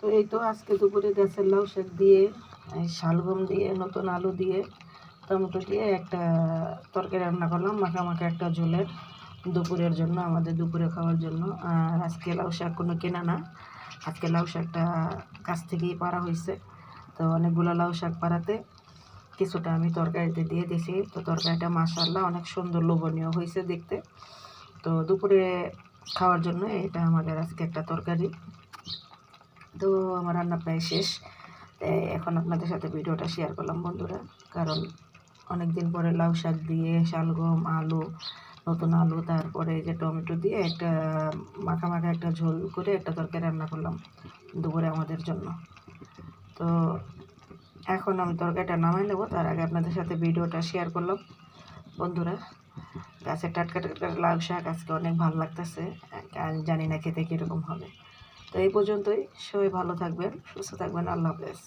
তো এই তো আজকে দুপুরে গাছের লাউ শাক দিয়ে শালগম দিয়ে নতুন আলু দিয়ে টমেটো দিয়ে একটা তরকারি রান্না করলাম, মাখা মাখা একটা ঝোলের দুপুরের জন্য, আমাদের দুপুরে খাওয়ার জন্য। আর আজকে লাউ শাক কোনো কেনা না, আজকে লাউ শাকটা গাছ থেকেই পাড়া হয়েছে। তো অনেকগুলো লাউ শাক পাড়াতে কিছুটা আমি তরকারিতে দিয়ে দিয়েছি। তো তরকারিটা মাশাআল্লাহ অনেক সুন্দর লোভনীয় হয়েছে দেখতে। তো দুপুরে খাওয়ার জন্য এটা আমাদের আজকে একটা তরকারি। তো আমার রান্না প্রায় শেষ, এখন আপনাদের সাথে ভিডিওটা শেয়ার করলাম বন্ধুরা, কারণ অনেক দিন পরে লাউ শাক দিয়ে শালগম আলু নতুন আলু তারপরে যে টমেটো দিয়ে একটা মাখা মাখা একটা ঝোল করে একটা তরকারি রান্না করলাম দুপুরে আমাদের জন্য। তো এখন আমি তরকারিটা নামাই নেবো, তার আগে আপনাদের সাথে ভিডিওটা শেয়ার করলাম বন্ধুরা। গাছের টাটকা টাটকা লাউ শাক আজকে অনেক ভালো লাগতেছে, জানি না খেতে কীরকম হবে। তো এই পর্যন্তই, সবাই ভালো থাকবেন, সুস্থ থাকবেন, আল্লাহ হাফেজ।